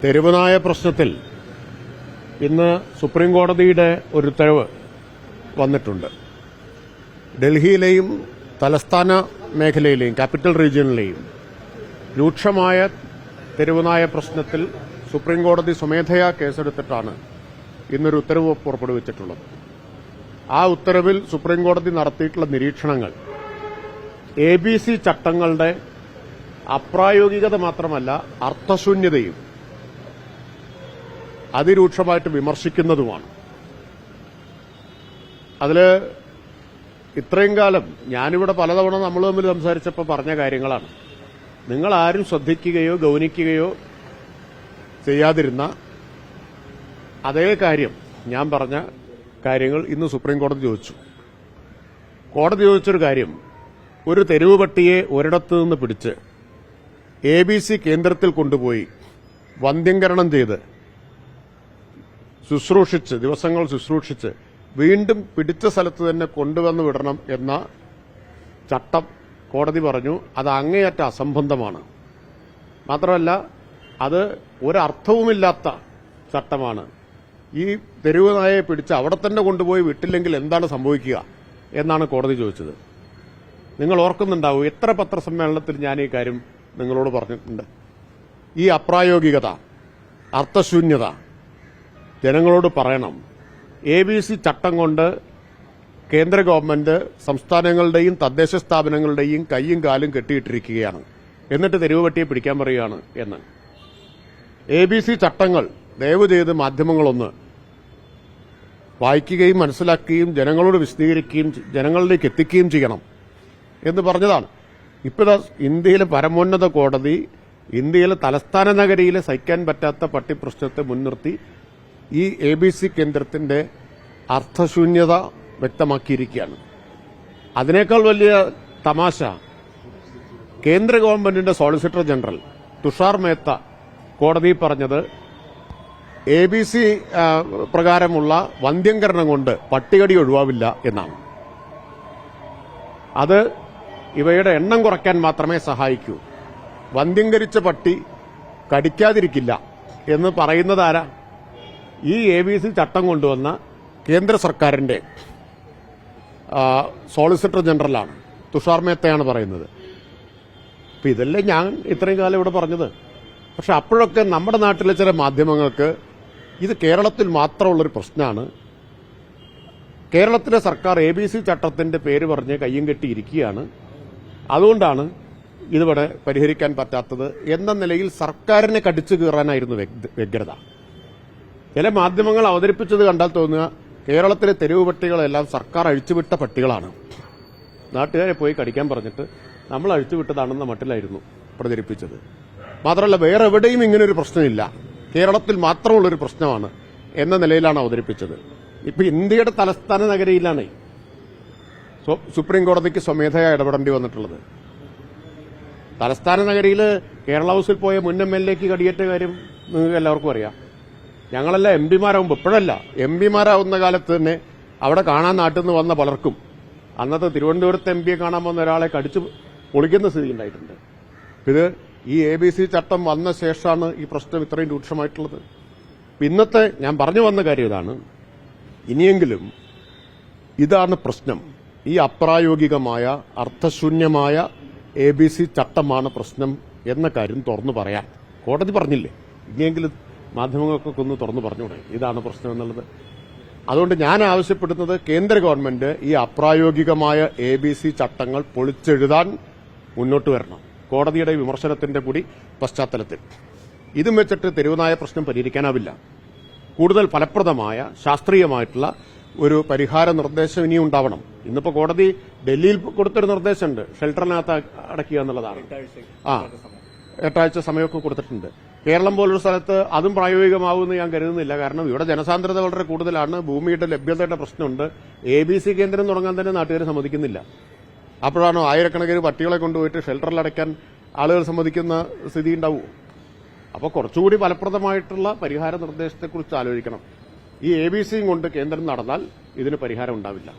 തെരുവുനായ പ്രശ്നത്തിൽ ഇന്ന് സുപ്രീം കോടതിയുടെ ഒരു ഉത്തരവ് വന്നിട്ടുണ്ട്. ഡൽഹിയിലെയും തലസ്ഥാന മേഖലയിലെയും ക്യാപിറ്റൽ റീജിയനിലെയും രൂക്ഷമായ തെരുവുനായ പ്രശ്നത്തിൽ സുപ്രീം കോടതി സ്വമേധയാ കേസെടുത്തിട്ടാണ് ഇന്നൊരു ഉത്തരവ് പുറപ്പെടുവിച്ചിട്ടുള്ളത്. ആ ഉത്തരവിൽ സുപ്രീം കോടതി നടത്തിയിട്ടുള്ള നിരീക്ഷണങ്ങൾ ABC ചട്ടങ്ങളുടെ അപ്രായോഗികത മാത്രമല്ല അർത്ഥശൂന്യതയും അതിരൂക്ഷമായിട്ട് വിമർശിക്കുന്നതുമാണ്. അതിൽ ഇത്രയും കാലം ഞാനിവിടെ പലതവണ നമ്മൾ തമ്മിൽ സംസാരിച്ചപ്പോൾ പറഞ്ഞ കാര്യങ്ങളാണ്. നിങ്ങളാരും ശ്രദ്ധിക്കുകയോ ഗൌനിക്കുകയോ ചെയ്യാതിരുന്ന അതേ കാര്യം ഞാൻ പറഞ്ഞ കാര്യങ്ങൾ ഇന്ന് സുപ്രീം കോടതി ചോദിച്ചു. കോടതി ചോദിച്ചൊരു കാര്യം, ഒരു തെരുവ് പട്ടിയെ ഒരിടത്തു നിന്ന് പിടിച്ച് ABC കേന്ദ്രത്തിൽ കൊണ്ടുപോയി വന്ധ്യംകരണം ചെയ്ത് ദിവസങ്ങൾ ശുശ്രൂഷിച്ച് വീണ്ടും പിടിച്ച സ്ഥലത്ത് തന്നെ കൊണ്ടുവന്ന് വിടണം എന്ന ചട്ടം കോടതി പറഞ്ഞു അത് അങ്ങേയറ്റ അസംബന്ധമാണ്. മാത്രമല്ല അത് ഒരർത്ഥവുമില്ലാത്ത ചട്ടമാണ്. ഈ തെരുവ് നായയെ പിടിച്ച് അവിടെ തന്നെ കൊണ്ടുപോയി വിട്ടില്ലെങ്കിൽ എന്താണ് സംഭവിക്കുക എന്നാണ് കോടതി ചോദിച്ചത്. നിങ്ങൾ ഓർക്കുന്നുണ്ടാവും, എത്ര പത്രസമ്മേളനത്തിൽ ഞാൻ ഈ കാര്യം നിങ്ങളോട് പറഞ്ഞിട്ടുണ്ട്. ഈ അപ്രായോഗികത, അർത്ഥശൂന്യത ജനങ്ങളോട് പറയണം. ABC ചട്ടം കൊണ്ട് കേന്ദ്ര ഗവൺമെന്റ് സംസ്ഥാനങ്ങളുടെയും തദ്ദേശ സ്ഥാപനങ്ങളുടെയും കൈയും കാലും കെട്ടിയിട്ടിരിക്കുകയാണ്. എന്നിട്ട് തെരുവുപട്ടിയെ പിടിക്കാൻ പറയുകയാണ് എന്ന്. ABC ചട്ടങ്ങൾ ദയവ് ചെയ്ത് മാധ്യമങ്ങളൊന്ന് വായിക്കുകയും മനസ്സിലാക്കുകയും ജനങ്ങളോട് വിശദീകരിക്കുകയും ജനങ്ങളിലേക്ക് എത്തിക്കുകയും ചെയ്യണം എന്ന് പറഞ്ഞതാണ്. ഇപ്പോൾ ഇന്ത്യയിലെ പരമോന്നത കോടതി ഇന്ത്യയിലെ തലസ്ഥാന നഗരിയിലെ സഹിക്കാൻ പറ്റാത്ത പട്ടി പ്രശ്നത്തെ മുൻനിർത്തി ഈ ABC കേന്ദ്രത്തിന്റെ അർത്ഥശൂന്യത വ്യക്തമാക്കിയിരിക്കുകയാണ്. അതിനേക്കാൾ വലിയ തമാശ, കേന്ദ്ര ഗവൺമെന്റിന്റെ സോളിസിറ്റർ ജനറൽ തുഷാർ മേത്ത കോടതി പറഞ്ഞത് ABC പ്രകാരമുള്ള വന്ധ്യംകരണം കൊണ്ട് പട്ടികടി ഒഴിവാവില്ല എന്നാണ്. അത് ഇവയുടെ എണ്ണം കുറയ്ക്കാൻ മാത്രമേ സഹായിക്കൂ. വന്ധ്യംകരിച്ച പട്ടി കടിക്കാതിരിക്കില്ല എന്ന് പറയുന്നത് ആരാ? ഈ ABC ചട്ടം കൊണ്ടുവന്ന കേന്ദ്ര സർക്കാരിന്റെ സോളിസിറ്റർ ജനറലാണ്, തുഷാർ മേത്തയാണ് പറയുന്നത്. അപ്പൊ ഇതല്ലേ ഞാൻ ഇത്രയും കാലം ഇവിടെ പറഞ്ഞത്. പക്ഷെ അപ്പോഴൊക്കെ നമ്മുടെ നാട്ടിലെ ചില മാധ്യമങ്ങൾക്ക് ഇത് കേരളത്തിൽ മാത്രമുള്ളൊരു പ്രശ്നമാണ്, കേരളത്തിലെ സർക്കാർ ABC ചട്ടത്തിന്റെ പേര് പറഞ്ഞ് കയ്യും കെട്ടിയിരിക്കുകയാണ്, അതുകൊണ്ടാണ് ഇതിവിടെ പരിഹരിക്കാൻ പറ്റാത്തത് എന്ന നിലയിൽ സർക്കാരിനെ കടിച്ചു കീറാനായിരുന്നു വ്യഗ്രത. ചില മാധ്യമങ്ങൾ അവതരിപ്പിച്ചത് കണ്ടാൽ തോന്നുക കേരളത്തിലെ തെരുവ് പട്ടികളെല്ലാം സർക്കാർ അഴിച്ചുവിട്ട പട്ടികളാണ്, നാട്ടുകാരെ പോയി കടിക്കാൻ പറഞ്ഞിട്ട് നമ്മൾ അഴിച്ചുവിട്ടതാണെന്ന മട്ടിലായിരുന്നു പ്രചരിപ്പിച്ചത്. മാത്രമല്ല വേറെ എവിടെയും ഇങ്ങനൊരു പ്രശ്നമില്ല, കേരളത്തിൽ മാത്രമുള്ളൊരു പ്രശ്നമാണ് എന്ന നിലയിലാണ് അവതരിപ്പിച്ചത്. ഇപ്പൊ ഇന്ത്യയുടെ തലസ്ഥാന നഗരിയിലാണ് സുപ്രീം കോടതിക്ക് സ്വമേധയാ ഇടപെടേണ്ടി വന്നിട്ടുള്ളത്. തലസ്ഥാന നഗരിയിൽ കേരള ഹൌസിൽ പോയ മുൻ MLAക്ക് കടിയേറ്റ കാര്യം നിങ്ങൾക്ക് എല്ലാവർക്കും അറിയാം. ഞങ്ങളെല്ലാം MPമാരാകുമ്പോൾ, ഇപ്പോഴല്ല, MPമാരാവുന്ന കാലത്ത് തന്നെ അവിടെ കാണാൻ നാട്ടിൽ നിന്ന് വന്ന പലർക്കും അന്നത്തെ തിരുവനന്തപുരത്ത് MPയെ കാണാൻ വന്ന ഒരാളെ കടിച്ചു പൊളിക്കുന്ന സ്ഥിതി ഉണ്ടായിട്ടുണ്ട്. ഇത് ഈ ABC ചട്ടം വന്ന ശേഷമാണ് ഈ പ്രശ്നം ഇത്രയും രൂക്ഷമായിട്ടുള്ളത്. ഇന്നത്തെ ഞാൻ പറഞ്ഞു വന്ന കാര്യം ഇതാണ്. ഇനിയെങ്കിലും ഇതാണ് പ്രശ്നം, ഈ അപ്രായോഗികമായ അർത്ഥശൂന്യമായ ABC ചട്ടമാണ് പ്രശ്നം എന്ന കാര്യം തുറന്നു പറയാൻ കോടതി പറഞ്ഞില്ലേ? ഇനിയെങ്കിലും മാധ്യമങ്ങൾക്കൊക്കെ ഒന്ന് തുറന്നു പറഞ്ഞൂടെ ഇതാണ് പ്രശ്നം എന്നുള്ളത്. അതുകൊണ്ട് ഞാൻ ആവശ്യപ്പെടുന്നത് കേന്ദ്ര ഗവൺമെന്റ് ഈ അപ്രായോഗികമായ ABC ചട്ടങ്ങൾ പൊളിച്ചെഴുതാൻ മുന്നോട്ട് വരണം, കോടതിയുടെ വിമർശനത്തിന്റെ കൂടി പശ്ചാത്തലത്തിൽ. ഇതും വെച്ചിട്ട് തെരുവുനായ പ്രശ്നം പരിഹരിക്കാനാവില്ല. കൂടുതൽ ഫലപ്രദമായ ശാസ്ത്രീയമായിട്ടുള്ള ഒരു പരിഹാര നിർദ്ദേശം ഇനിയും ഉണ്ടാവണം. ഇന്നിപ്പോ കോടതി ഡൽഹിയിൽ കൊടുത്തൊരു നിർദ്ദേശമുണ്ട്, ഷെൽട്ടറിനകത്ത് അടയ്ക്കുക എന്നുള്ളതാണ്. 8 ആഴ്ച സമയമൊക്കെ കൊടുത്തിട്ടുണ്ട്. കേരളം പോലൊരു സ്ഥലത്ത് അതും പ്രായോഗികമാവുമെന്ന് ഞാൻ കരുതുന്നില്ല. കാരണം ഇവിടെ ജനസാന്ദ്രത വളരെ കൂടുതലാണ്, ഭൂമിയുടെ ലഭ്യതയുടെ പ്രശ്നമുണ്ട്. ABC കേന്ദ്രം തുടങ്ങാൻ തന്നെ നാട്ടുകാർ സമ്മതിക്കുന്നില്ല. അപ്പോഴാണോ ആയിരക്കണക്കിന് പട്ടികളെ കൊണ്ടുപോയിട്ട് ഷെൽട്ടറിൽ അടയ്ക്കാൻ ആളുകൾ സമ്മതിക്കുന്ന സ്ഥിതി ഉണ്ടാവുമോ? അപ്പോൾ കുറച്ചുകൂടി ഫലപ്രദമായിട്ടുള്ള പരിഹാര നിർദ്ദേശത്തെക്കുറിച്ച് ആലോചിക്കണം. ഈ ABCയും കൊണ്ട് കേന്ദ്രം നടന്നാൽ ഇതിന് പരിഹാരം ഉണ്ടാവില്ല.